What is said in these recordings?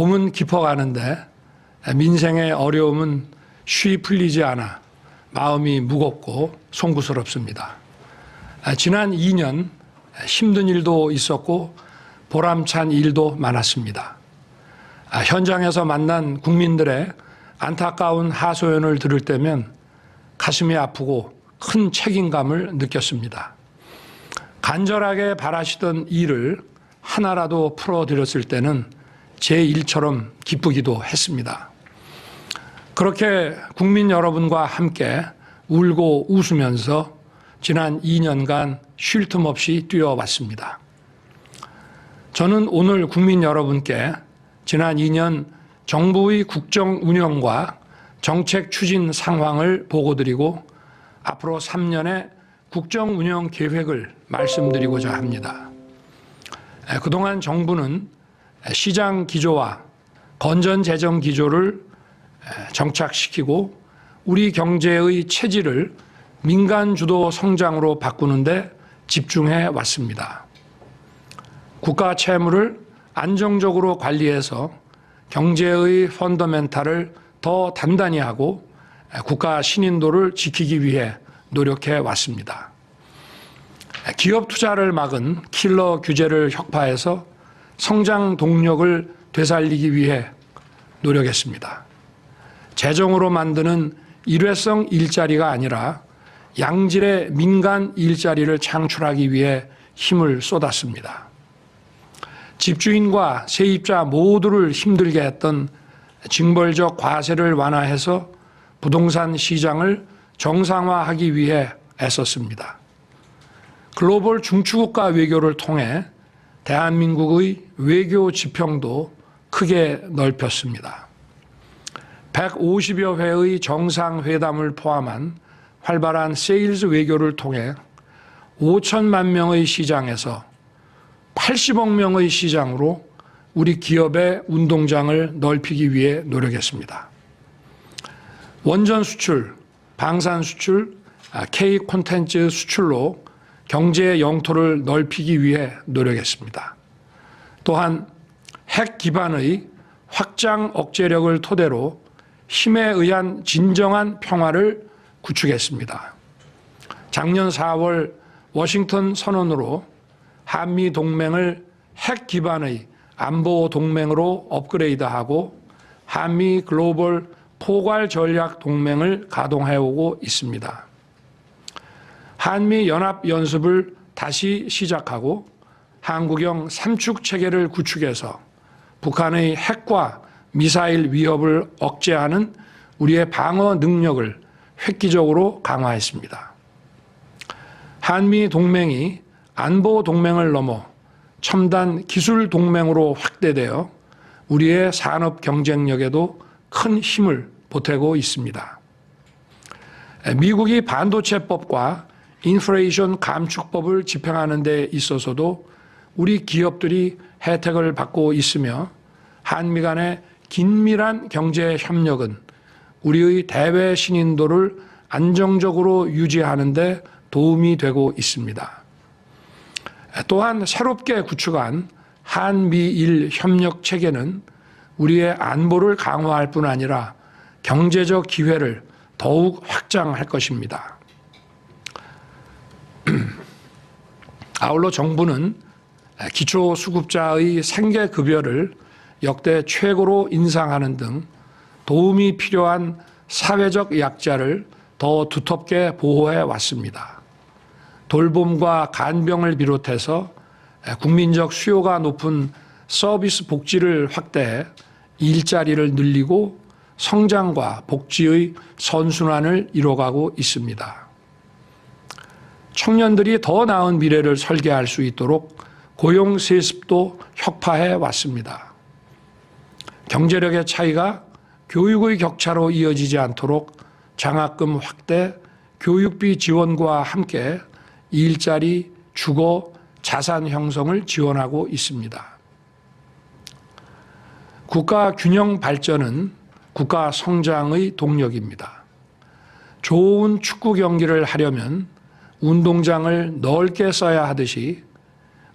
봄은 깊어가는데 민생의 어려움은 쉬 풀리지 않아 마음이 무겁고 송구스럽습니다. 지난 2년 힘든 일도 있었고 보람찬 일도 많았습니다. 현장에서 만난 국민들의 안타까운 하소연을 들을 때면 가슴이 아프고 큰 책임감을 느꼈습니다. 간절하게 바라시던 일을 하나라도 풀어드렸을 때는 제 일처럼 기쁘기도 했습니다. 그렇게 국민 여러분과 함께 울고 웃으면서 지난 2년간 쉴 틈 없이 뛰어왔습니다. 저는 오늘 국민 여러분께 지난 2년 정부의 국정 운영과 정책 추진 상황을 보고드리고 앞으로 3년의 국정 운영 계획을 말씀드리고자 합니다. 그동안 정부는 시장 기조와 건전 재정 기조를 정착시키고 우리 경제의 체질을 민간 주도 성장으로 바꾸는데 집중해 왔습니다. 국가 채무를 안정적으로 관리해서 경제의 펀더멘탈을 더 단단히 하고 국가 신인도를 지키기 위해 노력해 왔습니다. 기업 투자를 막은 킬러 규제를 혁파해서 성장 동력을 되살리기 위해 노력했습니다. 재정으로 만드는 일회성 일자리가 아니라 양질의 민간 일자리를 창출하기 위해 힘을 쏟았습니다. 집주인과 세입자 모두를 힘들게 했던 징벌적 과세를 완화해서 부동산 시장을 정상화하기 위해 애썼습니다. 글로벌 중추국가 외교를 통해 대한민국의 외교 지평도 크게 넓혔습니다. 150여 회의 정상회담을 포함한 활발한 세일즈 외교를 통해 5천만 명의 시장에서 80억 명의 시장으로 우리 기업의 운동장을 넓히기 위해 노력했습니다. 원전 수출, 방산 수출, K 콘텐츠 수출로 경제의 영토를 넓히기 위해 노력했습니다. 또한 핵 기반의 확장 억제력을 토대로 힘에 의한 진정한 평화를 구축했습니다. 작년 4월 워싱턴 선언으로 한미 동맹을 핵 기반의 안보 동맹으로 업그레이드하고 한미 글로벌 포괄 전략 동맹을 가동해오고 있습니다. 한미 연합 연습을 다시 시작하고 한국형 삼축 체계를 구축해서 북한의 핵과 미사일 위협을 억제하는 우리의 방어 능력을 획기적으로 강화했습니다. 한미 동맹이 안보 동맹을 넘어 첨단 기술 동맹으로 확대되어 우리의 산업 경쟁력에도 큰 힘을 보태고 있습니다. 미국이 반도체법과 인플레이션 감축법을 집행하는 데 있어서도 우리 기업들이 혜택을 받고 있으며 한미 간의 긴밀한 경제 협력은 우리의 대외 신인도를 안정적으로 유지하는 데 도움이 되고 있습니다. 또한 새롭게 구축한 한미일 협력 체계는 우리의 안보를 강화할 뿐 아니라 경제적 기회를 더욱 확장할 것입니다. 아울러 정부는 기초수급자의 생계급여를 역대 최고로 인상하는 등 도움이 필요한 사회적 약자를 더 두텁게 보호해 왔습니다. 돌봄과 간병을 비롯해서 국민적 수요가 높은 서비스 복지를 확대해 일자리를 늘리고 성장과 복지의 선순환을 이뤄가고 있습니다. 청년들이 더 나은 미래를 설계할 수 있도록 고용 세습도 혁파해 왔습니다. 경제력의 차이가 교육의 격차로 이어지지 않도록 장학금 확대, 교육비 지원과 함께 일자리, 주거, 자산 형성을 지원하고 있습니다. 국가 균형 발전은 국가 성장의 동력입니다. 좋은 축구 경기를 하려면 운동장을 넓게 써야 하듯이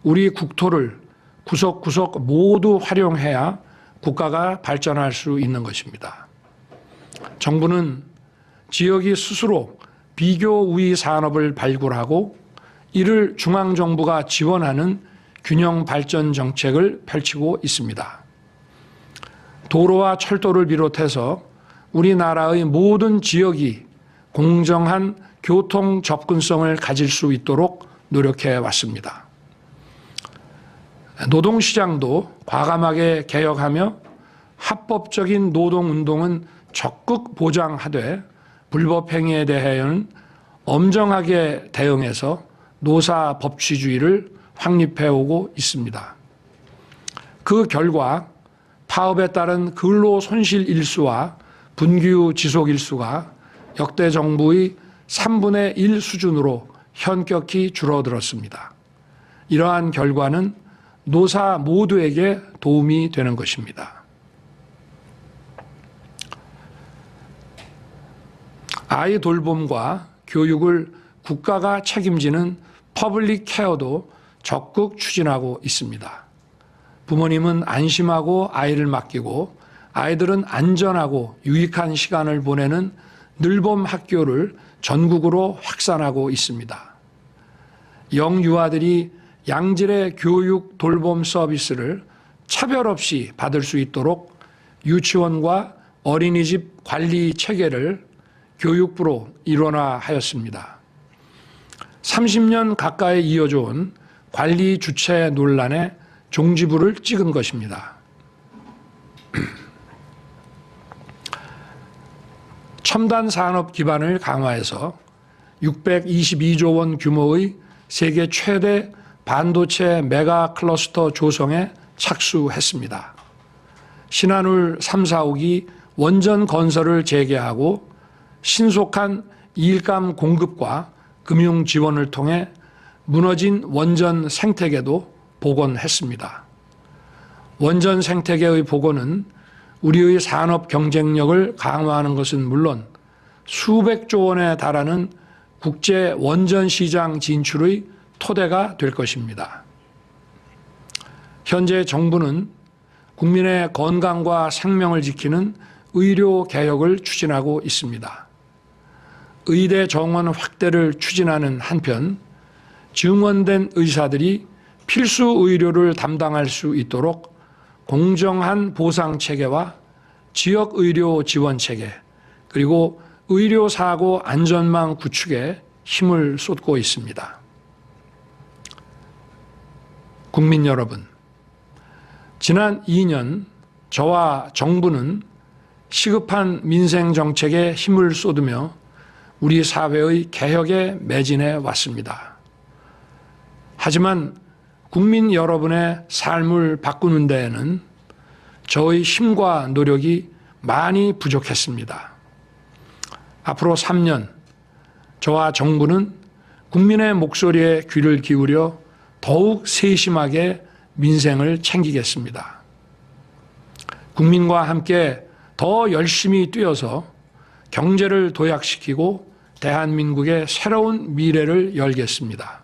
우리 국토를 구석구석 모두 활용해야 국가가 발전할 수 있는 것입니다. 정부는 지역이 스스로 비교 우위 산업을 발굴하고 이를 중앙정부가 지원하는 균형 발전 정책을 펼치고 있습니다. 도로와 철도를 비롯해서 우리나라의 모든 지역이 공정한 교통 접근성을 가질 수 있도록 노력해 왔습니다. 노동시장도 과감하게 개혁하며 합법적인 노동운동은 적극 보장하되 불법행위에 대해서는 엄정하게 대응해서 노사 법치주의를 확립해오고 있습니다. 그 결과 파업에 따른 근로 손실 일수와 분규 지속 일수가 역대 정부의 3분의 1 수준으로 현격히 줄어들었습니다. 이러한 결과는 노사 모두에게 도움이 되는 것입니다. 아이 돌봄과 교육을 국가가 책임지는 퍼블릭 케어도 적극 추진하고 있습니다. 부모님은 안심하고 아이를 맡기고 아이들은 안전하고 유익한 시간을 보내는 늘봄 학교를 전국으로 확산하고 있습니다. 영유아들이 양질의 교육 돌봄 서비스를 차별 없이 받을 수 있도록 유치원과 어린이집 관리 체계를 교육부로 일원화하였습니다. 30년 가까이 이어져 온 관리 주체 논란에 종지부를 찍은 것입니다. 첨단 산업 기반을 강화해서 622조 원 규모의 세계 최대 반도체 메가 클러스터 조성에 착수했습니다. 신한울 3, 4호기 원전 건설을 재개하고 신속한 일감 공급과 금융 지원을 통해 무너진 원전 생태계도 복원했습니다. 원전 생태계의 복원은 우리의 산업 경쟁력을 강화하는 것은 물론 수백조 원에 달하는 국제 원전 시장 진출의 토대가 될 것입니다. 현재 정부는 국민의 건강과 생명을 지키는 의료 개혁을 추진하고 있습니다. 의대 정원 확대를 추진하는 한편 증원된 의사들이 필수 의료를 담당할 수 있도록 공정한 보상 체계와 지역 의료 지원 체계 그리고 의료 사고 안전망 구축에 힘을 쏟고 있습니다. 국민 여러분, 지난 2년 저와 정부는 시급한 민생 정책에 힘을 쏟으며 우리 사회의 개혁에 매진해 왔습니다. 하지만 국민 여러분의 삶을 바꾸는 데에는 저의 힘과 노력이 많이 부족했습니다. 앞으로 3년 저와 정부는 국민의 목소리에 귀를 기울여 더욱 세심하게 민생을 챙기겠습니다. 국민과 함께 더 열심히 뛰어서 경제를 도약시키고 대한민국의 새로운 미래를 열겠습니다.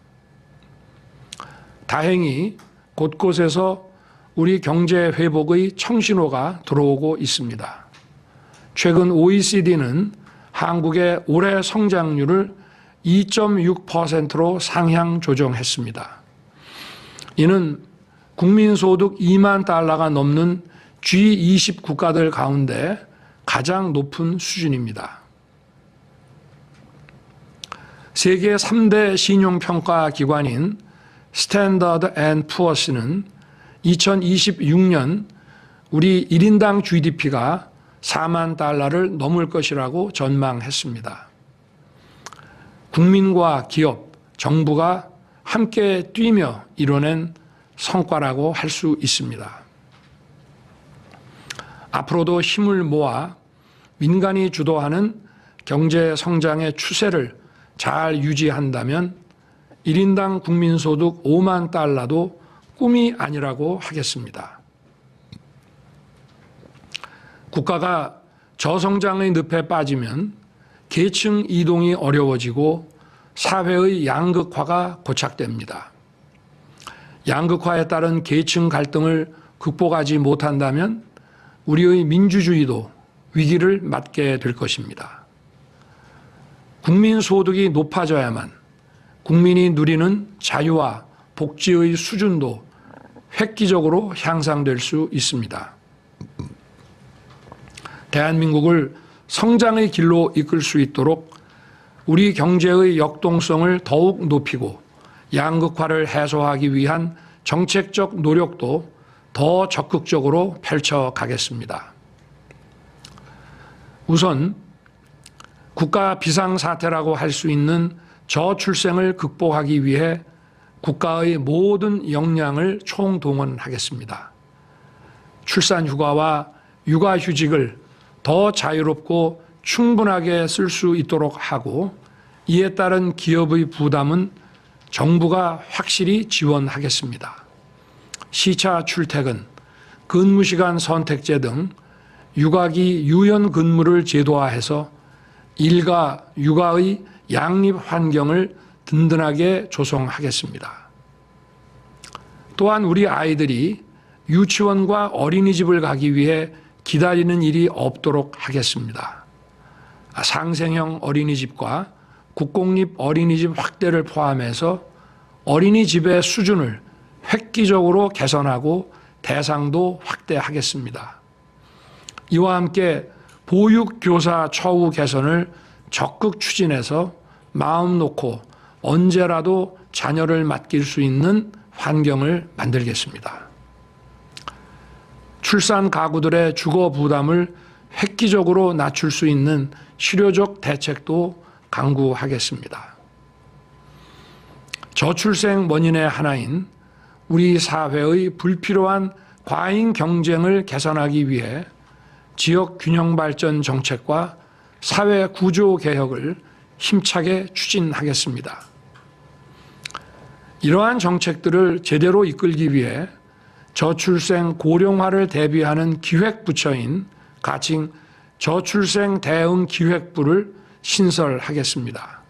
다행히 곳곳에서 우리 경제 회복의 청신호가 들어오고 있습니다. 최근 OECD는 한국의 올해 성장률을 2.6%로 상향 조정했습니다. 이는 국민소득 2만 달러가 넘는 G20 국가들 가운데 가장 높은 수준입니다. 세계 3대 신용평가 기관인 스탠더드 앤 푸어스는 2026년 우리 1인당 GDP가 4만 달러를 넘을 것이라고 전망했습니다. 국민과 기업, 정부가 함께 뛰며 이뤄낸 성과라고 할 수 있습니다. 앞으로도 힘을 모아 민간이 주도하는 경제 성장의 추세를 잘 유지한다면 1인당 국민소득 5만 달러도 꿈이 아니라고 하겠습니다. 국가가 저성장의 늪에 빠지면 계층 이동이 어려워지고 사회의 양극화가 고착됩니다. 양극화에 따른 계층 갈등을 극복하지 못한다면 우리의 민주주의도 위기를 맞게 될 것입니다. 국민 소득이 높아져야만 국민이 누리는 자유와 복지의 수준도 획기적으로 향상될 수 있습니다. 대한민국을 성장의 길로 이끌 수 있도록 우리 경제의 역동성을 더욱 높이고 양극화를 해소하기 위한 정책적 노력도 더 적극적으로 펼쳐가겠습니다. 우선 국가 비상사태라고 할 수 있는 저출생을 극복하기 위해 국가의 모든 역량을 총동원하겠습니다. 출산휴가와 육아휴직을 더 자유롭고 충분하게 쓸 수 있도록 하고 이에 따른 기업의 부담은 정부가 확실히 지원하겠습니다. 시차 출퇴근, 근무시간 선택제 등 육아기 유연 근무를 제도화해서 일과 육아의 양립 환경을 든든하게 조성하겠습니다. 또한 우리 아이들이 유치원과 어린이집을 가기 위해 기다리는 일이 없도록 하겠습니다. 상생형 어린이집과 국공립 어린이집 확대를 포함해서 어린이집의 수준을 획기적으로 개선하고 대상도 확대하겠습니다. 이와 함께 보육교사 처우 개선을 적극 추진해서 마음 놓고 언제라도 자녀를 맡길 수 있는 환경을 만들겠습니다. 출산 가구들의 주거 부담을 획기적으로 낮출 수 있는 실효적 대책도 강구하겠습니다. 저출생 원인의 하나인 우리 사회의 불필요한 과잉 경쟁을 개선하기 위해 지역 균형 발전 정책과 사회 구조 개혁을 힘차게 추진하겠습니다. 이러한 정책들을 제대로 이끌기 위해 저출생 고령화를 대비하는 기획부처인 가칭 저출생 대응 기획부를 신설하겠습니다.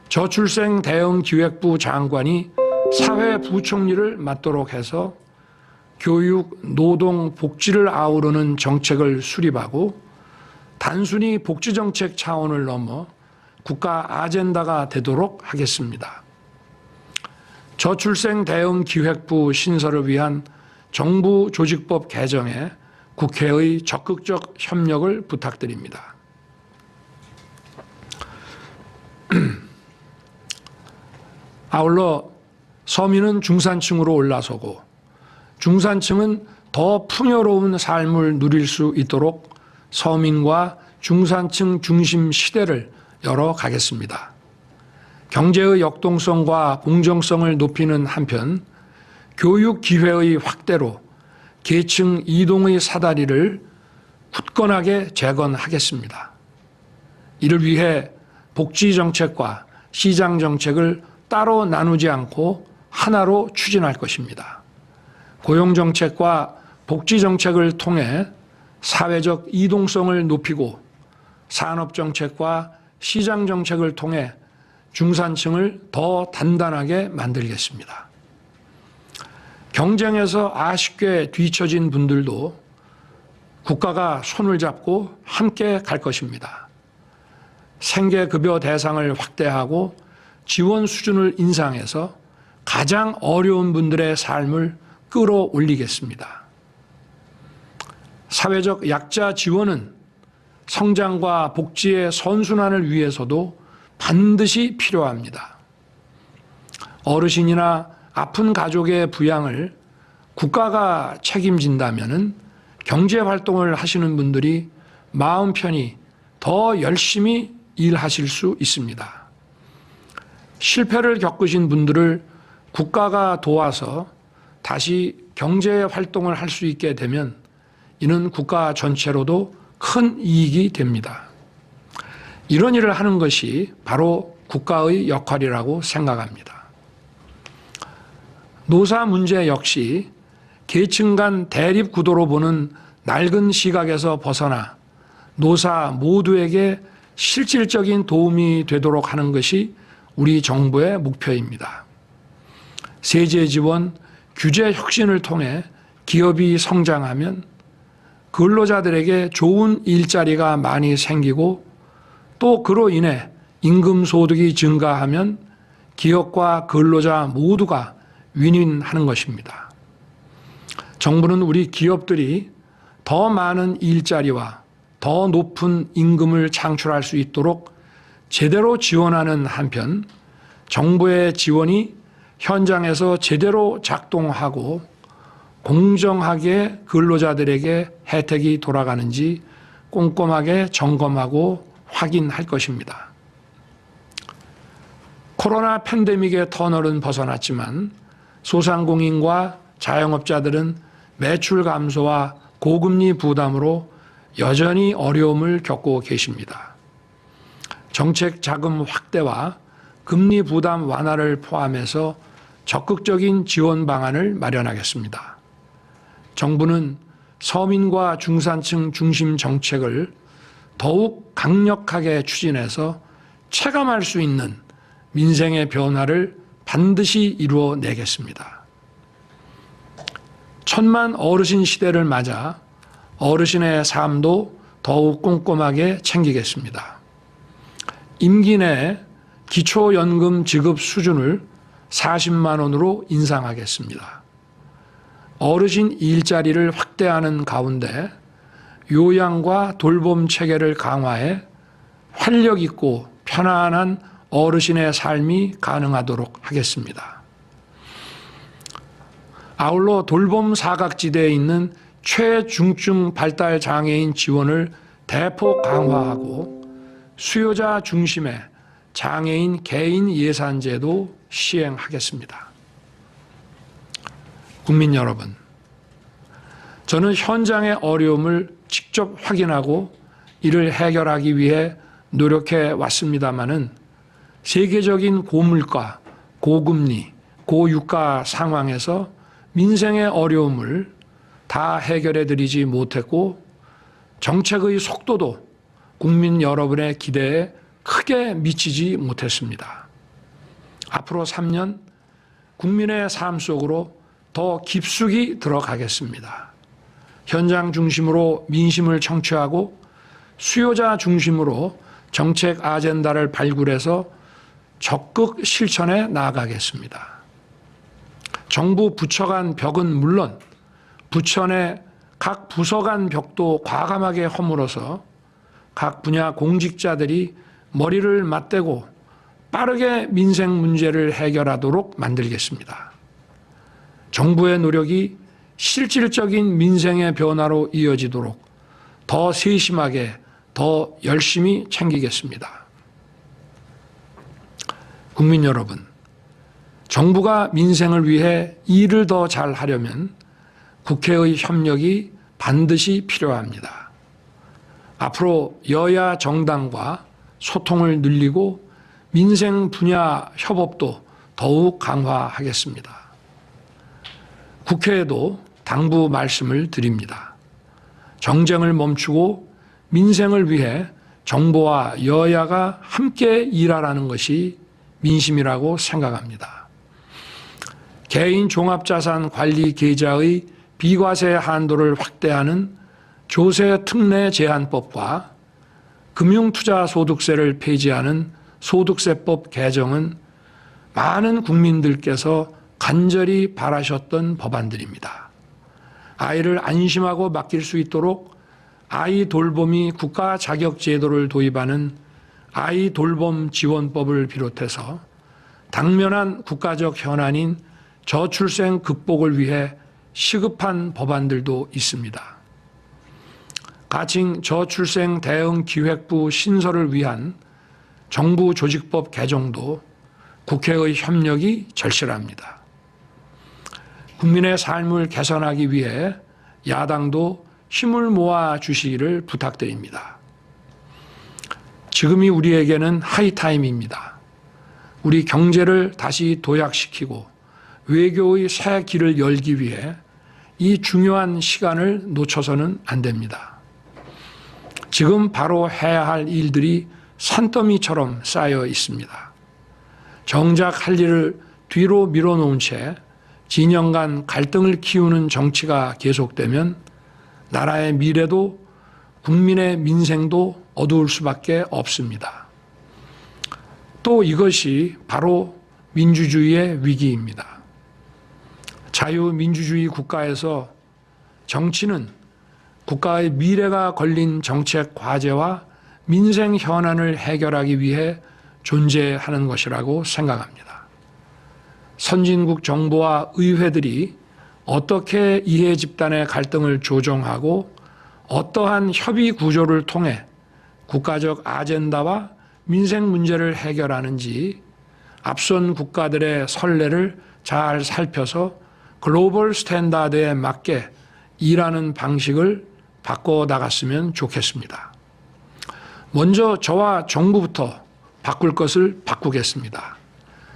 저출생 대응 기획부 장관이 사회부총리를 맡도록 해서 교육, 노동, 복지를 아우르는 정책을 수립하고 단순히 복지정책 차원을 넘어 국가 아젠다가 되도록 하겠습니다. 저출생 대응 기획부 신설을 위한 정부 조직법 개정에 국회의 적극적 협력을 부탁드립니다. 아울러 서민은 중산층으로 올라서고 중산층은 더 풍요로운 삶을 누릴 수 있도록 서민과 중산층 중심 시대를 열어가겠습니다. 경제의 역동성과 공정성을 높이는 한편 교육 기회의 확대로 계층 이동의 사다리를 굳건하게 재건하겠습니다. 이를 위해 복지정책과 시장정책을 따로 나누지 않고 하나로 추진할 것입니다. 고용정책과 복지정책을 통해 사회적 이동성을 높이고 산업정책과 시장정책을 통해 중산층을 더 단단하게 만들겠습니다. 경쟁에서 아쉽게 뒤처진 분들도 국가가 손을 잡고 함께 갈 것입니다. 생계급여 대상을 확대하고 지원 수준을 인상해서 가장 어려운 분들의 삶을 끌어올리겠습니다. 사회적 약자 지원은 성장과 복지의 선순환을 위해서도 반드시 필요합니다. 어르신이나 아픈 가족의 부양을 국가가 책임진다면 경제활동을 하시는 분들이 마음 편히 더 열심히 일하실 수 있습니다. 실패를 겪으신 분들을 국가가 도와서 다시 경제활동을 할 수 있게 되면 이는 국가 전체로도 큰 이익이 됩니다. 이런 일을 하는 것이 바로 국가의 역할이라고 생각합니다. 노사 문제 역시 계층 간 대립 구도로 보는 낡은 시각에서 벗어나 노사 모두에게 실질적인 도움이 되도록 하는 것이 우리 정부의 목표입니다. 세제 지원, 규제 혁신을 통해 기업이 성장하면 근로자들에게 좋은 일자리가 많이 생기고 또 그로 인해 임금 소득이 증가하면 기업과 근로자 모두가 윈윈하는 것입니다. 정부는 우리 기업들이 더 많은 일자리와 더 높은 임금을 창출할 수 있도록 제대로 지원하는 한편 정부의 지원이 현장에서 제대로 작동하고 공정하게 근로자들에게 혜택이 돌아가는지 꼼꼼하게 점검하고 확인할 것입니다. 코로나 팬데믹의 터널은 벗어났지만 소상공인과 자영업자들은 매출 감소와 고금리 부담으로 여전히 어려움을 겪고 계십니다. 정책 자금 확대와 금리 부담 완화를 포함해서 적극적인 지원 방안을 마련하겠습니다. 정부는 서민과 중산층 중심 정책을 더욱 강력하게 추진해서 체감할 수 있는 민생의 변화를 반드시 이루어내겠습니다. 천만 어르신 시대를 맞아 어르신의 삶도 더욱 꼼꼼하게 챙기겠습니다. 임기 내 기초연금 지급 수준을 40만 원으로 인상하겠습니다. 어르신 일자리를 확대하는 가운데 요양과 돌봄 체계를 강화해 활력 있고 편안한 어르신의 삶이 가능하도록 하겠습니다. 아울러 돌봄 사각지대에 있는 최중증 발달 장애인 지원을 대폭 강화하고 수요자 중심의 장애인 개인 예산제도 시행하겠습니다. 국민 여러분, 저는 현장의 어려움을 직접 확인하고 이를 해결하기 위해 노력해 왔습니다마는 세계적인 고물가, 고금리, 고유가 상황에서 민생의 어려움을 다 해결해 드리지 못했고 정책의 속도도 국민 여러분의 기대에 크게 미치지 못했습니다. 앞으로 3년 국민의 삶 속으로 더 깊숙이 들어가겠습니다. 현장 중심으로 민심을 청취하고 수요자 중심으로 정책 아젠다를 발굴해서 적극 실천해 나아가겠습니다. 정부 부처 간 벽은 물론 부처 내 각 부서 간 벽도 과감하게 허물어서 각 분야 공직자들이 머리를 맞대고 빠르게 민생 문제를 해결하도록 만들겠습니다. 정부의 노력이 실질적인 민생의 변화로 이어지도록 더 세심하게 더 열심히 챙기겠습니다. 국민 여러분, 정부가 민생을 위해 일을 더 잘하려면 국회의 협력이 반드시 필요합니다. 앞으로 여야 정당과 소통을 늘리고 민생 분야 협업도 더욱 강화하겠습니다. 국회에도 당부 말씀을 드립니다. 정쟁을 멈추고 민생을 위해 정부와 여야가 함께 일하라는 것이 민심이라고 생각합니다. 개인 종합자산 관리 계좌의 비과세 한도를 확대하는 조세 특례 제한법과 금융투자소득세를 폐지하는 소득세법 개정은 많은 국민들께서 간절히 바라셨던 법안들입니다. 아이를 안심하고 맡길 수 있도록 아이 돌봄이 국가 자격 제도를 도입하는 아이 돌봄 지원법을 비롯해서 당면한 국가적 현안인 저출생 극복을 위해 시급한 법안들도 있습니다. 가칭 저출생 대응 기획부 신설을 위한 정부 조직법 개정도 국회의 협력이 절실합니다. 국민의 삶을 개선하기 위해 야당도 힘을 모아 주시기를 부탁드립니다. 지금이 우리에게는 하이타임입니다. 우리 경제를 다시 도약시키고 외교의 새 길을 열기 위해 이 중요한 시간을 놓쳐서는 안 됩니다. 지금 바로 해야 할 일들이 산더미처럼 쌓여 있습니다. 정작 할 일을 뒤로 밀어놓은 채 진영 간 갈등을 키우는 정치가 계속되면 나라의 미래도 국민의 민생도 어두울 수밖에 없습니다. 또 이것이 바로 민주주의의 위기입니다. 자유민주주의 국가에서 정치는 국가의 미래가 걸린 정책 과제와 민생 현안을 해결하기 위해 존재하는 것이라고 생각합니다. 선진국 정부와 의회들이 어떻게 이해 집단의 갈등을 조정하고 어떠한 협의 구조를 통해 국가적 아젠다와 민생 문제를 해결하는지 앞선 국가들의 선례를 잘 살펴서 글로벌 스탠다드에 맞게 일하는 방식을 바꿔나갔으면 좋겠습니다. 먼저 저와 정부부터 바꿀 것을 바꾸겠습니다.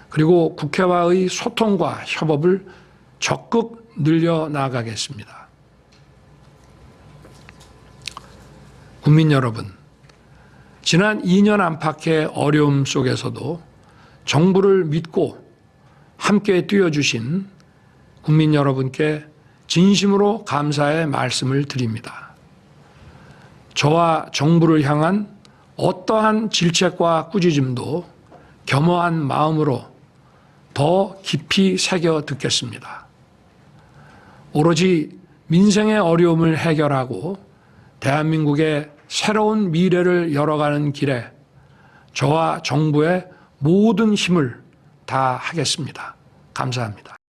그리고 국회와의 소통과 협업을 적극 늘려나가겠습니다. 국민 여러분, 지난 2년 안팎의 어려움 속에서도 정부를 믿고 함께 뛰어주신 국민 여러분께 진심으로 감사의 말씀을 드립니다. 저와 정부를 향한 어떠한 질책과 꾸짖음도 겸허한 마음으로 더 깊이 새겨 듣겠습니다. 오로지 민생의 어려움을 해결하고 대한민국의 새로운 미래를 열어가는 길에 저와 정부의 모든 힘을 다하겠습니다. 감사합니다.